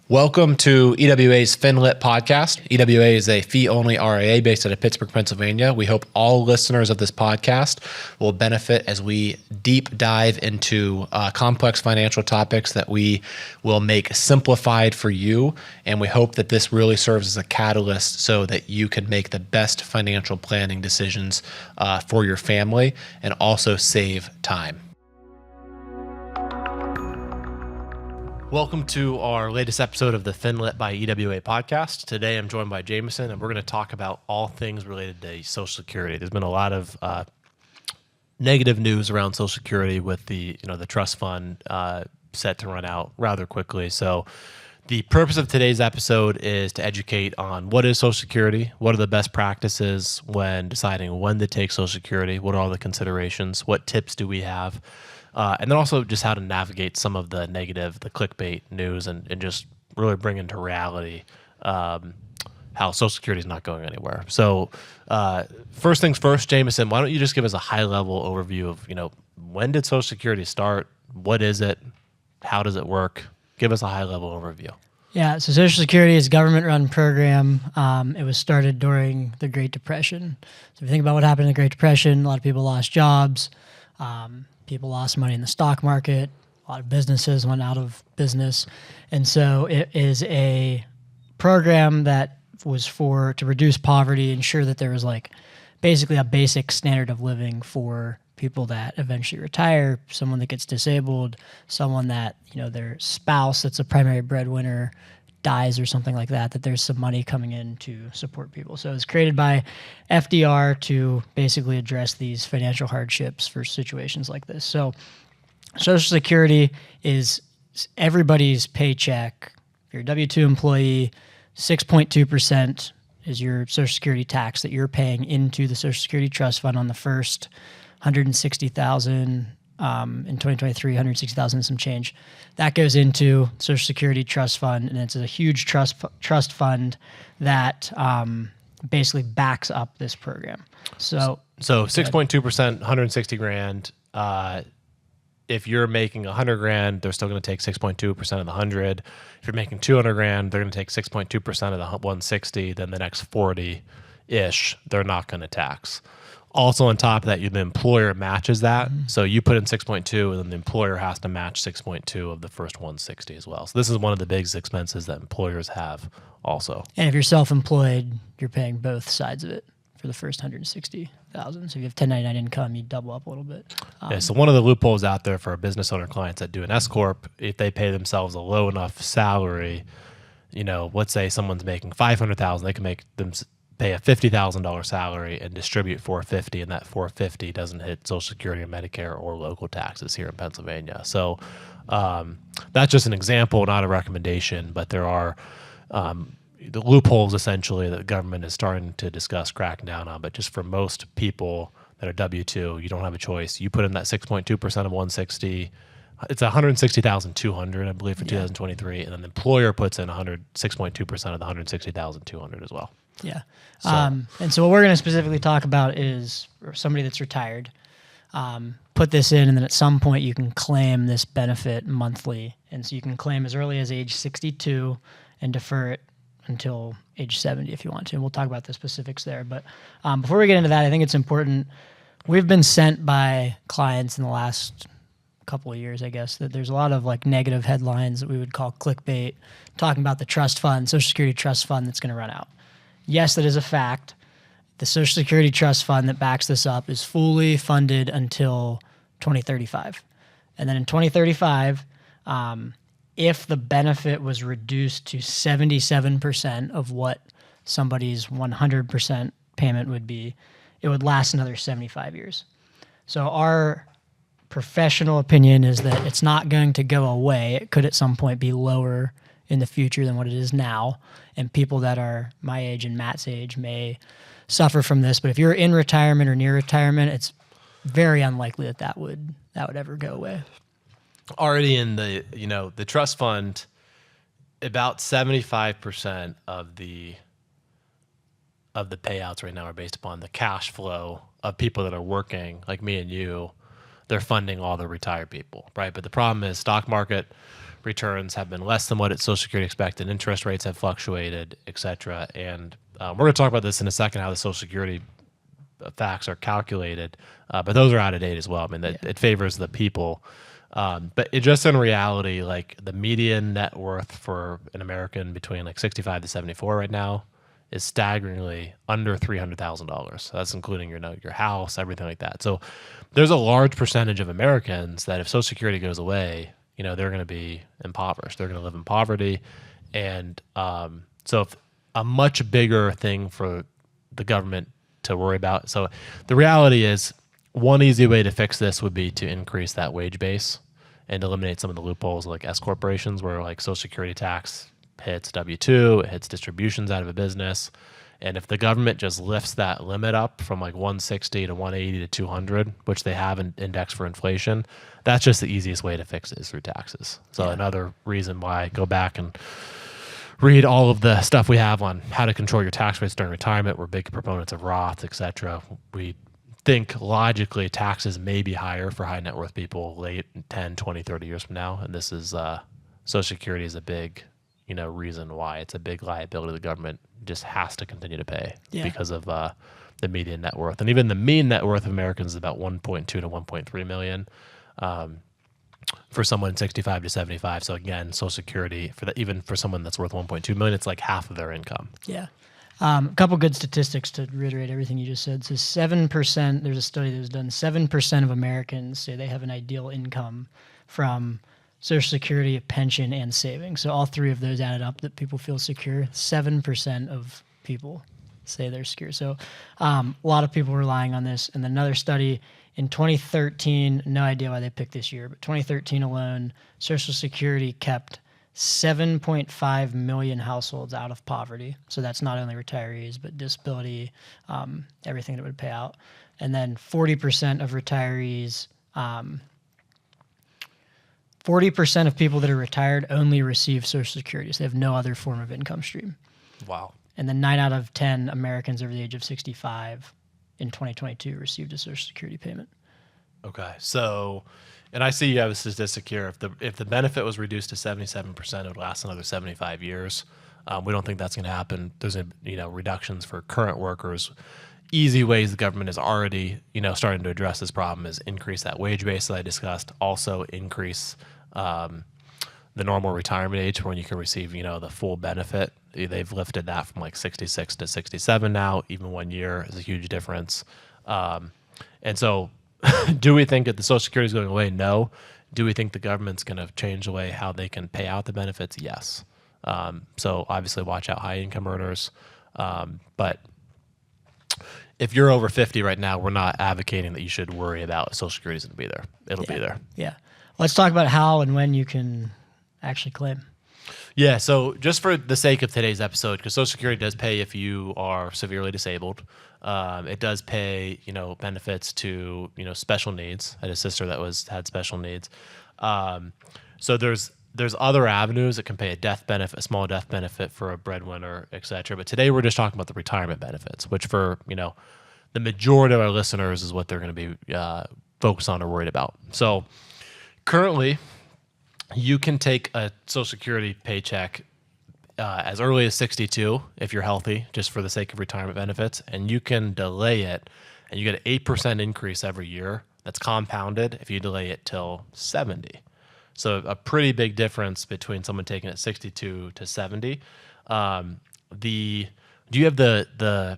Welcome to EWA's FIN-LYT podcast. EWA is a fee-only RIA based out of Pittsburgh, Pennsylvania. We hope all listeners of this podcast will benefit as we deep dive into complex financial topics that we will make simplified for you. And we hope that this really serves as a catalyst so that you can make the best financial planning decisions for your family and also save time. Welcome to our latest episode of the FIN-LYT by EWA podcast. Today I'm joined by Jamison, and we're going to talk about all things related to Social Security. There's been a lot of negative news around Social Security with the trust fund set to run out rather quickly. So the purpose of today's episode is to educate on what is Social Security, what are the best practices when deciding when to take Social Security, what are all the considerations, what tips do we have, and then also just how to navigate some of the negative, the clickbait news, and just really bring into reality how Social Security is not going anywhere. So first things first, Jamison, why don't you just give us a high-level overview of, when did Social Security start? What is it? How does it work? Give us a high-level overview. Yeah, so Social Security is a government-run program. It was started during the Great Depression. So if you think about what happened in the Great Depression, a lot of people lost jobs. People lost money in the stock market. A lot of businesses went out of business. And so it is a program that was to reduce poverty, ensure that there was basically a basic standard of living for people that eventually retire, someone that gets disabled, someone that, their spouse that's a primary breadwinner dies or something like that, that there's some money coming in to support people. So it was created by FDR to basically address these financial hardships for situations like this. So Social Security is everybody's paycheck. If you're a W-2 employee, 6.2% is your Social Security tax that you're paying into the Social Security Trust Fund on the first $160,000 in 2023, $160,000 and some change. That goes into Social Security Trust Fund, and it's a huge trust fund that basically backs up this program. So 6.2%, 160 grand. If you're making 100 grand, they're still going to take 6.2% of the 100. If you're making 200 grand, they're going to take 6.2% of the 160. Then the next 40-ish, they're not going to tax. Also on top of that, the employer matches that. Mm-hmm. So you put in 6.2 and then the employer has to match 6.2 of the first 160 as well. So this is one of the biggest expenses that employers have also. And if you're self-employed, you're paying both sides of it for the first 160,000. So if you have 1099 income, you double up a little bit. So one of the loopholes out there for our business owner clients that do an S Corp, if they pay themselves a low enough salary, let's say someone's making 500,000, they can pay a $50,000 salary and distribute $450,000, and that $450,000 doesn't hit Social Security or Medicare or local taxes here in Pennsylvania. So that's just an example, not a recommendation, but there are the loopholes essentially that the government is starting to discuss cracking down on. But just for most people that are W-2, you don't have a choice. You put in that 6.2% of 160. It's 160,200, I believe, for 2023, and then the employer puts in 6.2% of the 160,200 as well. Yeah. So. And so what we're going to specifically talk about is somebody that's retired, put this in, and then at some point you can claim this benefit monthly. And so you can claim as early as age 62 and defer it until age 70 if you want to. And we'll talk about the specifics there. But before we get into that, I think it's important. We've been sent by clients in the last couple of years, I guess, that there's a lot of negative headlines that we would call clickbait, talking about the trust fund, Social Security Trust Fund that's going to run out. Yes, that is a fact. The Social Security Trust Fund that backs this up is fully funded until 2035. And then in 2035, if the benefit was reduced to 77% of what somebody's 100% payment would be, it would last another 75 years. So our professional opinion is that it's not going to go away. It could at some point be lower in the future than what it is now. And people that are my age and Matt's age may suffer from this. But if you're in retirement or near retirement, it's very unlikely that would ever go away. Already in the trust fund, about 75% of the payouts right now are based upon the cash flow of people that are working, like me and you. They're funding all the retired people, right? But the problem is stock market returns have been less than what Social Security expected. Interest rates have fluctuated, et cetera. And we're going to talk about this in a second, how the Social Security facts are calculated, but those are out of date as well. I mean, it favors the people. But just in reality, like the median net worth for an American between like 65 to 74 right now is staggeringly under $300,000. So that's including your house, everything like that. So there's a large percentage of Americans that if Social Security goes away, they're going to be impoverished. They're going to live in poverty. And so if a much bigger thing for the government to worry about. So the reality is one easy way to fix this would be to increase that wage base and eliminate some of the loopholes like S corporations where like Social Security tax hits W-2, it hits distributions out of a business. And if the government just lifts that limit up from like 160 to 180 to 200, which they have indexed for inflation, that's just the easiest way to fix it is through taxes. So another reason why go back and read all of the stuff we have on how to control your tax rates during retirement. We're big proponents of Roths, et cetera. We think logically taxes may be higher for high net worth people late 10, 20, 30 years from now. And this is Social Security is a big reason why. It's a big liability the government just has to continue to pay because of the median net worth. And even the mean net worth of Americans is about 1.2 to 1.3 million for someone 65 to 75. So again, Social Security, even for someone that's worth 1.2 million, it's like half of their income. Yeah. A couple good statistics to reiterate everything you just said. So 7%, there's a study that was done, 7% of Americans say they have an ideal income from Social Security, pension, and savings. So all three of those added up that people feel secure. 7% of people say they're secure. So a lot of people relying on this. And another study in 2013, no idea why they picked this year, but 2013 alone, Social Security kept 7.5 million households out of poverty. So that's not only retirees, but disability, everything that would pay out. And then 40% of retirees, 40% of people that are retired only receive Social Security. So they have no other form of income stream. Wow. And then 9 out of 10 Americans over the age of 65 in 2022 received a Social Security payment. Okay. So, and I see you have a statistic here. If the benefit was reduced to 77%, it would last another 75 years. We don't think that's going to happen. There's reductions for current workers. Easy ways the government is already starting to address this problem is increase that wage base that I discussed. Also increase the normal retirement age for when you can receive the full benefit. They've lifted that from like 66 to 67 now. Even 1 year is a huge difference. And so do we think that the Social Security is going away? No. Do we think the government's going to change the way how they can pay out the benefits? Yes. So obviously watch out high income earners. But if you're over 50 right now, we're not advocating that you should worry about Social Security is going to be there. It'll be there. Yeah. Let's talk about how and when you can actually claim. Yeah. So just for the sake of today's episode, because Social Security does pay if you are severely disabled. It does pay, benefits to, special needs. I had a sister that had special needs. So there's other avenues that can pay a death benefit, a small death benefit for a breadwinner, et cetera. But today we're just talking about the retirement benefits, which for, the majority of our listeners is what they're going to be focused on or worried about. So currently you can take a Social Security paycheck as early as 62 if you're healthy, just for the sake of retirement benefits, and you can delay it, and you get an 8% increase every year. That's compounded if you delay it till 70. So a pretty big difference between someone taking it 62 to 70. Do you have the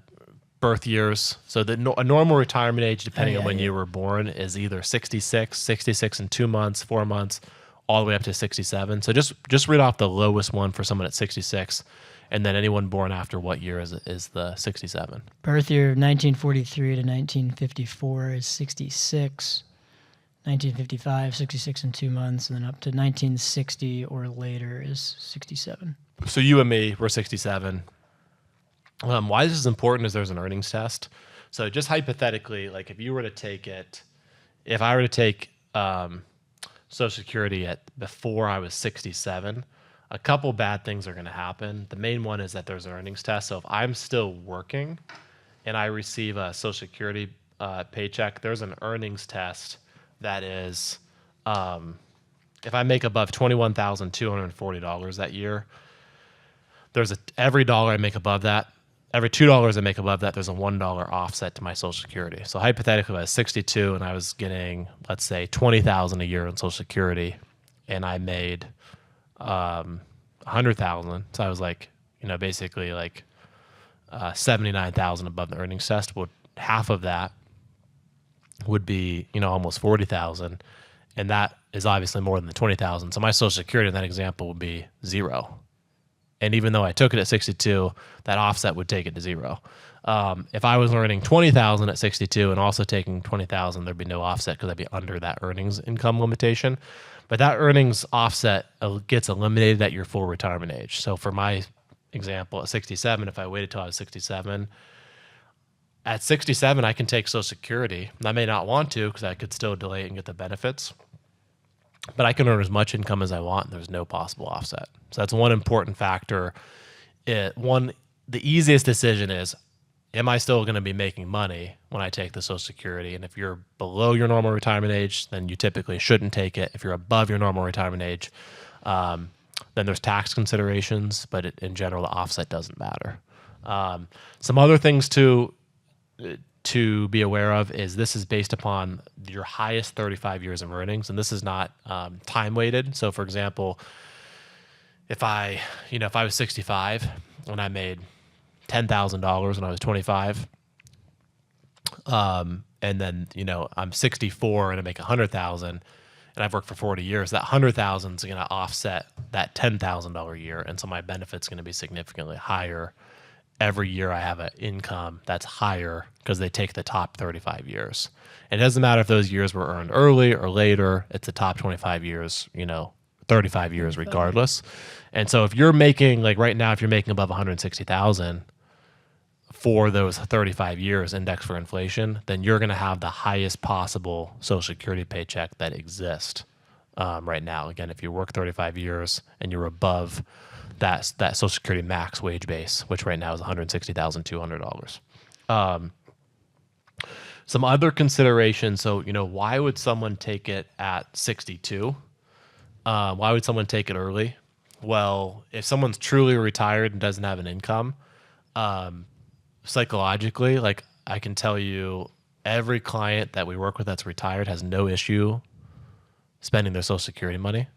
birth years? So a normal retirement age, depending on when you were born, is either 66 and 2 months, 4 months, all the way up to 67. So just read off the lowest one for someone at 66, and then anyone born after what year is the 67? Birth year 1943 to 1954 is 66. 1955, 66 and 2 months, and then up to 1960 or later is 67. So you and me, we're 67. Why this is important is there's an earnings test. So just hypothetically, like if I were to take Social Security before I was 67, a couple bad things are going to happen. The main one is that there's an earnings test. So if I'm still working and I receive a Social Security paycheck, there's an earnings test that is if I make above $21,240 that year, every dollar I make above that, every $2 I make above that, there's a $1 offset to my Social Security. So hypothetically, if I was 62 and I was getting, let's say, $20,000 a year in Social Security, and I made $100,000, so I was like, basically like 79,000 above the earnings test. Well, half of that would be almost 40,000, and that is obviously more than the 20,000. So my Social Security in that example would be zero. And even though I took it at 62, that offset would take it to zero. If I was earning 20,000 at 62 and also taking 20,000, there'd be no offset because I'd be under that earnings income limitation. But that earnings offset gets eliminated at your full retirement age. So for my example, at 67, if I waited till I was 67, at 67, I can take Social Security. I may not want to because I could still delay it and get the benefits. But I can earn as much income as I want, and there's no possible offset. So that's one important factor. The easiest decision is, am I still going to be making money when I take the Social Security? And if you're below your normal retirement age, then you typically shouldn't take it. If you're above your normal retirement age, then there's tax considerations, but in general, the offset doesn't matter. Some other things to be aware of is this is based upon your highest 35 years of earnings, and this is not time weighted. So for example, if I was 65 and I made $10,000 when I was 25, and then I'm 64 and I make 100,000, and I've worked for 40 years, that 100,000 is going to offset that $10,000 a year, and so my benefit's going to be significantly higher every year I have an income that's higher because they take the top 35 years. And it doesn't matter if those years were earned early or later, it's the top 25 years, 35 years regardless. And so if you're making, like right now, if you're making above 160,000 for those 35 years indexed for inflation, then you're going to have the highest possible Social Security paycheck that exists right now. Again, if you work 35 years and you're above that Social Security max wage base, which right now is $160,200. Some other considerations. So, why would someone take it at 62? Why would someone take it early? Well, if someone's truly retired and doesn't have an income, psychologically, like I can tell you, every client that we work with that's retired has no issue spending their Social Security money.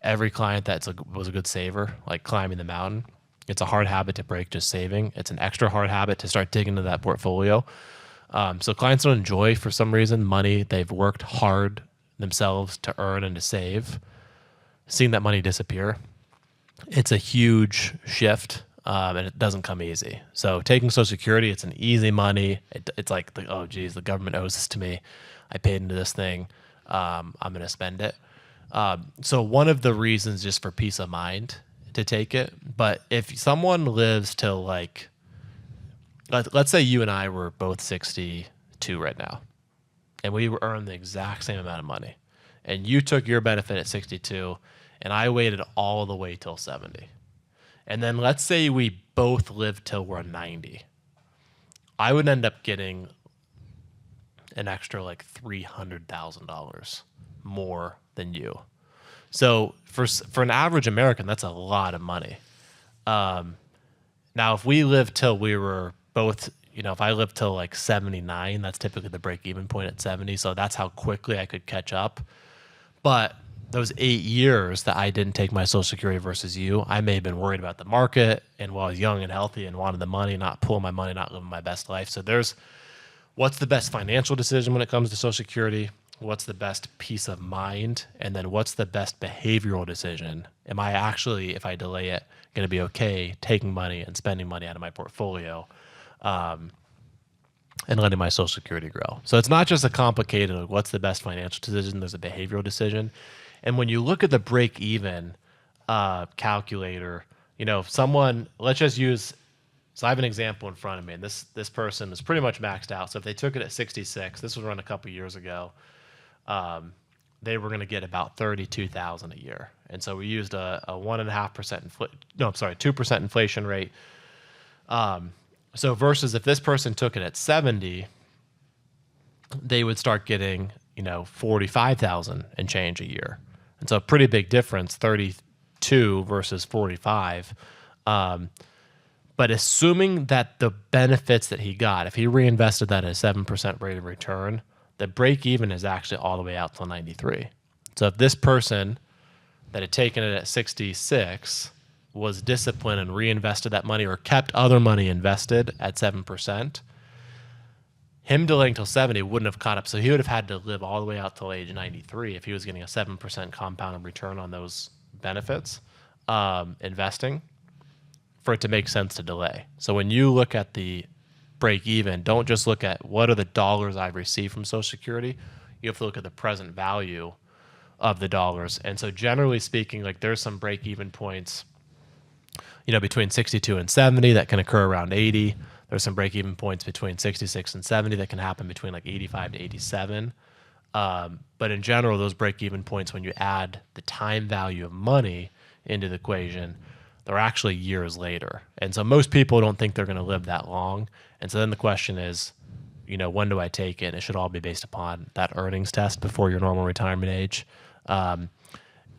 Every client that was a good saver, like climbing the mountain, it's a hard habit to break just saving. It's an extra hard habit to start digging into that portfolio. So clients don't enjoy, for some reason, money they've worked hard themselves to earn and to save. Seeing that money disappear, it's a huge shift, and it doesn't come easy. So taking Social Security, it's an easy money. It's like, oh, geez, the government owes this to me. I paid into this thing. I'm going to spend it. So one of the reasons just for peace of mind to take it, but if someone lives till like, let's say you and I were both 62 right now, and we earn the exact same amount of money, and you took your benefit at 62, and I waited all the way till 70. And then let's say we both live till we're 90. I would end up getting an extra like $300,000 more than you. So for an average American, that's a lot of money. Now, if we live till we were both, if I lived till like 79, that's typically the break-even point at 70. So that's how quickly I could catch up. But those 8 years that I didn't take my Social Security versus you, I may have been worried about the market and while I was young and healthy and wanted the money, not pulling my money, not living my best life. So there's what's the best financial decision when it comes to Social Security? What's the best peace of mind? And then what's the best behavioral decision? Am I actually, if I delay it, going to be okay taking money and spending money out of my portfolio and letting my Social Security grow? So it's not just a complicated, like, what's the best financial decision? There's a behavioral decision. And when you look at the break-even calculator, if someone, let's just use, so I have an example in front of me, and this person is pretty much maxed out. So if they took it at 66, this was run a couple years ago, they were going to get about $32,000 a year. And so we used a 2% inflation rate. So versus if this person took it at 70, they would start getting, $45,000 and change a year. And so a pretty big difference, 32 versus 45. But assuming that the benefits that he got, if he reinvested that at a 7% rate of return, the break even is actually all the way out till 93. So if this person that had taken it at 66 was disciplined and reinvested that money or kept other money invested at 7%, him delaying till 70 wouldn't have caught up. So he would have had to live all the way out till age 93 if he was getting a 7% compounded return on those benefits, investing, for it to make sense to delay. So when you look at the break even, don't just look at what are the dollars I've received from Social Security. You have to look at the present value of the dollars. And so generally speaking, like there's some break even points, between 62 and 70 that can occur around 80. There's some break even points between 66 and 70 that can happen between like 85 to 87. But in general, those break even points, when you add the time value of money into the equation, they're actually years later. And so most people don't think they're going to live that long. And so then the question is, when do I take it? It should all be based upon that earnings test before your normal retirement age.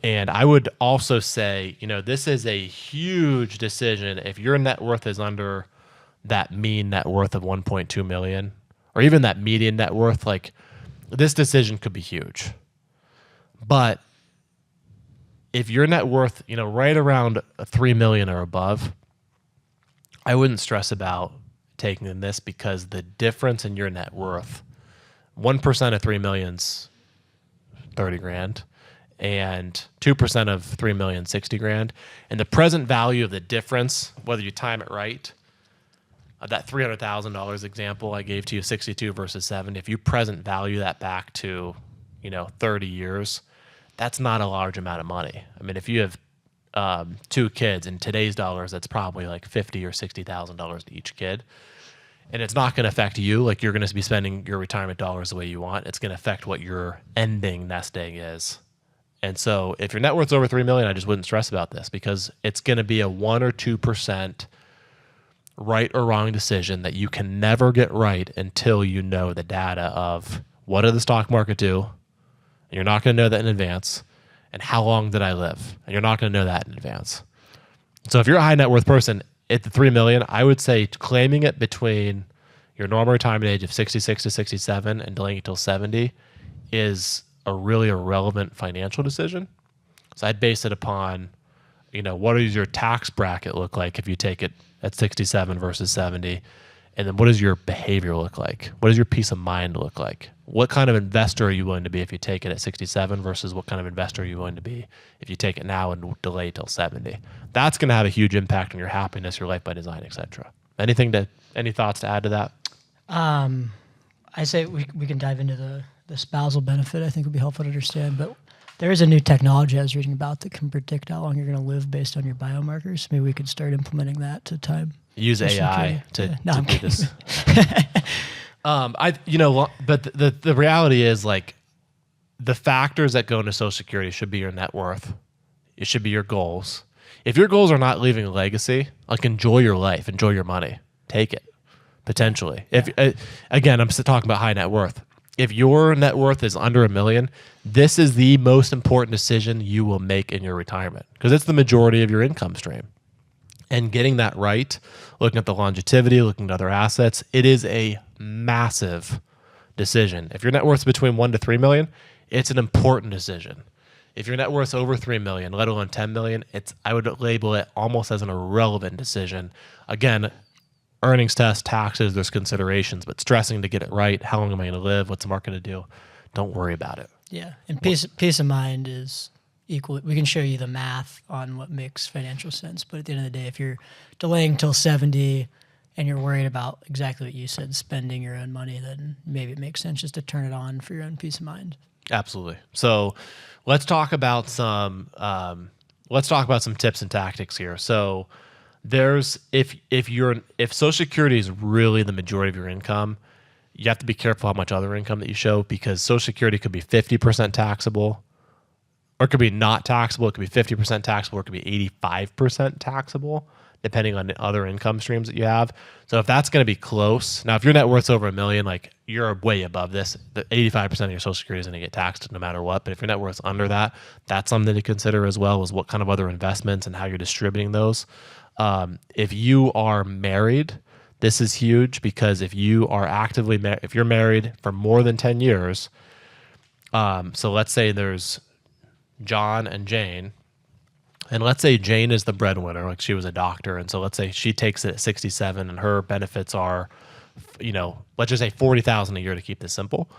And I would also say, this is a huge decision. If your net worth is under that mean net worth of 1.2 million, or even that median net worth, like this decision could be huge. But if your net worth, right around 3 million or above, I wouldn't stress about taking this, because the difference in your net worth, 1% of 3 million's 30 grand, and 2% of 3 million, 60 grand. And the present value of the difference, whether you time it right, of that $300,000 example I gave to you, 62 versus 70, if you present value that back to, 30 years, that's not a large amount of money. I mean, if you have 2 kids in today's dollars, that's probably like $50,000 or $60,000 to each kid. And it's not going to affect you. Like you're going to be spending your retirement dollars the way you want. It's going to affect what your ending nest egg is. And so if your net worth's over 3 million, I just wouldn't stress about this, because it's going to be a 1 or 2% right or wrong decision that you can never get right until you know the data of what did the stock market do? And you're not going to know that in advance. And how long did I live? And you're not going to know that in advance. So if you're a high net worth person at the 3 million, I would say claiming it between your normal retirement age of 66 to 67 and delaying it till 70 is a really irrelevant financial decision. So I'd base it upon, what does your tax bracket look like if you take it at 67 versus 70? And then what does your behavior look like? What does your peace of mind look like? What kind of investor are you willing to be if you take it at 67 versus what kind of investor are you willing to be if you take it now and delay till 70? That's going to have a huge impact on your happiness, your life by design, etc. Any thoughts to add to that? I say we can dive into the spousal benefit. I think would be helpful to understand, but there is a new technology I was reading about that can predict how long you're going to live based on your biomarkers. Maybe we could start implementing that to time. Use AI to do this. But the reality is, like, the factors that go into Social Security should be your net worth. It should be your goals. If your goals are not leaving a legacy, like, enjoy your life, enjoy your money, take it potentially. If again, I'm still talking about high net worth. If your net worth is under $1 million, this is the most important decision you will make in your retirement, because it's the majority of your income stream. And getting that right, looking at the longevity, looking at other assets, it is a massive decision. If your net worth is between 1 to 3 million, it's an important decision. If your net worth is over 3 million, let alone 10 million, I would label it almost as an irrelevant decision. Again, earnings test, taxes, there's considerations, but stressing to get it right. How long am I going to live? What's the market going to do? Don't worry about it. Yeah, and peace of mind is equal. We can show you the math on what makes financial sense, but at the end of the day, if you're delaying till 70 and you're worried about exactly what you said, spending your own money, then maybe it makes sense just to turn it on for your own peace of mind. Absolutely. So let's talk about some tips and tactics here. So there's if Social Security is really the majority of your income, you have to be careful how much other income that you show, because Social Security could be 50% taxable, or it could be not taxable. It could be 50% taxable, or it could be 85% taxable. depending on the other income streams that you have. So if that's going to be close, now if your net worth's over $1 million, like you're way above this, the 85% of your Social Security is going to get taxed no matter what. But if your net worth's under that, that's something to consider as well, is what kind of other investments and how you're distributing those. If you are married, this is huge, because if you are actively if you're married for more than 10 years, so let's say there's John and Jane, and let's say Jane is the breadwinner, like she was a doctor, and so let's say she takes it at 67 and her benefits are, let's just say $40,000 a year to keep this simple.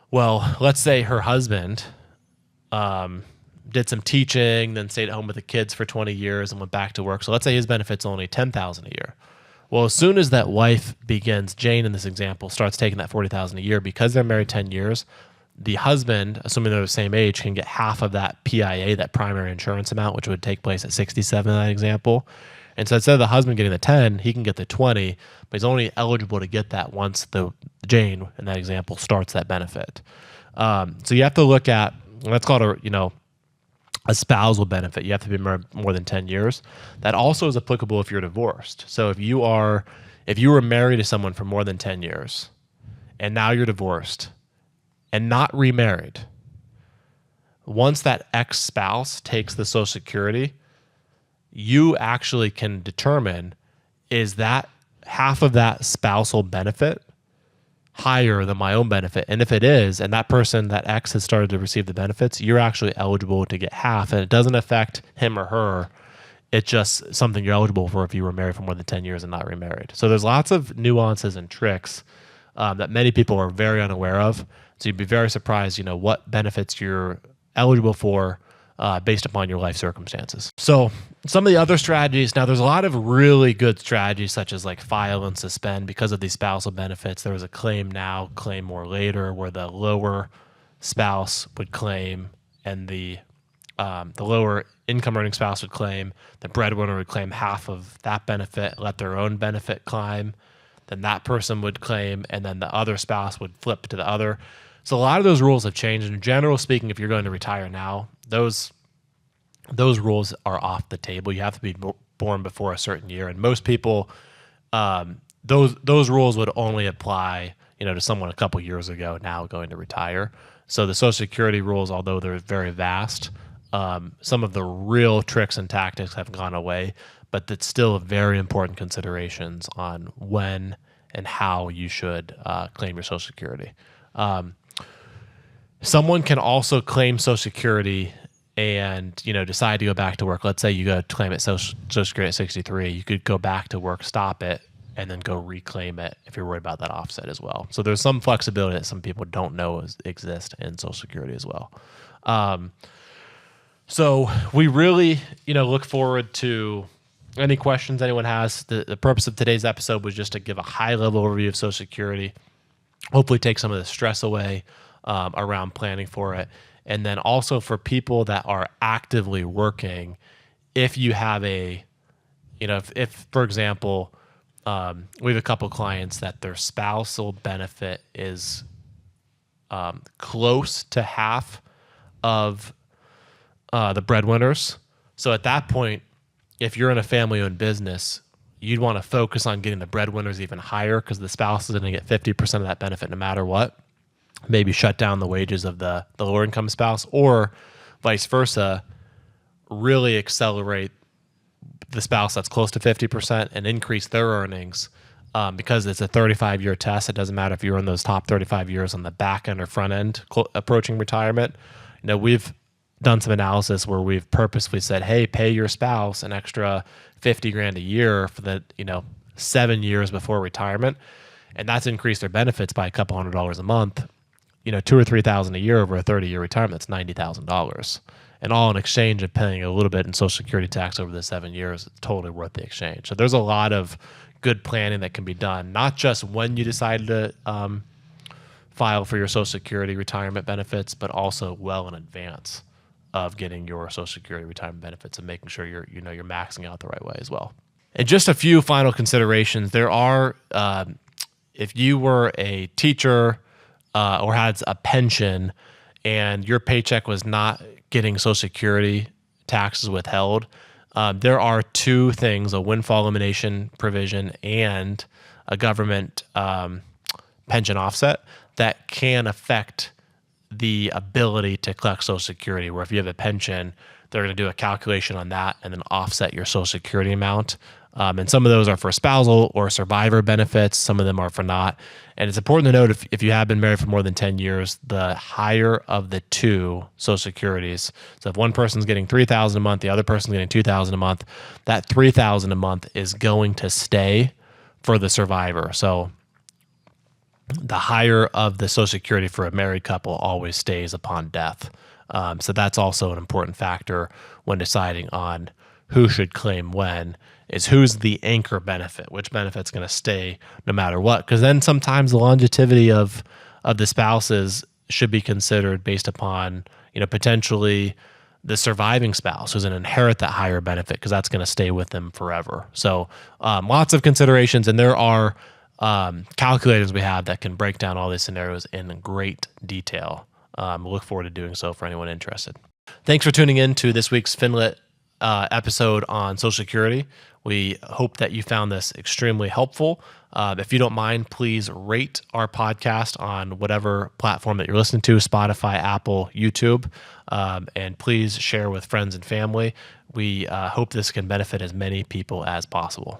Well, let's say her husband did some teaching, then stayed at home with the kids for 20 years and went back to work. So let's say his benefit's only $10,000 a year. Well, as soon as that wife begins, Jane in this example, starts taking that $40,000 a year, because they're married 10 years, the husband, assuming they're the same age, can get half of that PIA, that primary insurance amount, which would take place at 67 in that example. And so instead of the husband getting the 10, he can get the 20, but he's only eligible to get that once the Jane in that example starts that benefit. So you have to look at, let's call it a spousal benefit. You have to be married more than 10 years. That also is applicable if you're divorced. So if you were married to someone for more than 10 years and now you're divorced and not remarried, once that ex-spouse takes the Social Security, you actually can determine, is that half of that spousal benefit higher than my own benefit? And if it is, and that person, that ex, has started to receive the benefits, you're actually eligible to get half, and it doesn't affect him or her. It's just something you're eligible for if you were married for more than 10 years and not remarried. So there's lots of nuances and tricks that many people are very unaware of. So you'd be very surprised, what benefits you're eligible for based upon your life circumstances. So some of the other strategies, now there's a lot of really good strategies, such as like file and suspend, because of these spousal benefits. There was a claim now, claim more later, where the lower spouse would claim and the lower income earning spouse would claim. The breadwinner would claim half of that benefit, let their own benefit climb. Then that person would claim, and then the other spouse would flip to the other. So a lot of those rules have changed. And in general speaking, if you're going to retire now, those rules are off the table. You have to be born before a certain year, and most people, those rules would only apply, to someone a couple years ago now going to retire. So the Social Security rules, although they're very vast, some of the real tricks and tactics have gone away, but that's still very important considerations on when and how you should claim your Social Security. Someone can also claim Social Security and decide to go back to work. Let's say you go to claim it Social Security at 63. You could go back to work, stop it, and then go reclaim it if you're worried about that offset as well. So there's some flexibility that some people don't know exists in Social Security as well. So we really look forward to any questions anyone has. The purpose of today's episode was just to give a high-level overview of Social Security, hopefully take some of the stress away around planning for it. And then also for people that are actively working, if you have if for example, we have a couple clients that their spousal benefit is close to half of the breadwinners. So at that point, if you're in a family-owned business, you'd want to focus on getting the breadwinners even higher, because the spouse is going to get 50% of that benefit no matter what. Maybe shut down the wages of the lower income spouse, or vice versa, really accelerate the spouse that's close to 50% and increase their earnings, because it's a 35-year test. It doesn't matter if you're in those top 35 years on the back end or front end approaching retirement. We've done some analysis where we've purposefully said, hey, pay your spouse an extra $50,000 a year for the 7 years before retirement, and that's increased their benefits by a couple $100 a month. $2,000 or $3,000 a year over a 30-year retirement, that's $90,000. And all in exchange of paying a little bit in Social Security tax over the 7 years, it's totally worth the exchange. So there's a lot of good planning that can be done, not just when you decide to file for your Social Security retirement benefits, but also well in advance of getting your Social Security retirement benefits and making sure you're maxing out the right way as well. And just a few final considerations. There are, if you were a teacher or had a pension and your paycheck was not getting Social Security taxes withheld, there are two things: a windfall elimination provision and a government pension offset that can affect the ability to collect Social Security, where if you have a pension, they're going to do a calculation on that and then offset your Social Security amount. And some of those are for spousal or survivor benefits. Some of them are for not. And it's important to note if you have been married for more than 10 years, the higher of the two Social Securities. So if one person's getting $3,000 a month, the other person's getting $2,000 a month, that $3,000 a month is going to stay for the survivor. So the higher of the Social Security for a married couple always stays upon death. So that's also an important factor when deciding on who should claim when, is who's the anchor benefit, which benefit's going to stay no matter what. Because then sometimes the longevity of the spouses should be considered based upon, potentially the surviving spouse who's going to inherit that higher benefit, because that's going to stay with them forever. So lots of considerations, and there are calculators we have that can break down all these scenarios in great detail. Look forward to doing so for anyone interested. Thanks for tuning in to this week's FIN-LYT episode on Social Security. We hope that you found this extremely helpful. If you don't mind, please rate our podcast on whatever platform that you're listening to, Spotify, Apple, YouTube, and please share with friends and family. We hope this can benefit as many people as possible.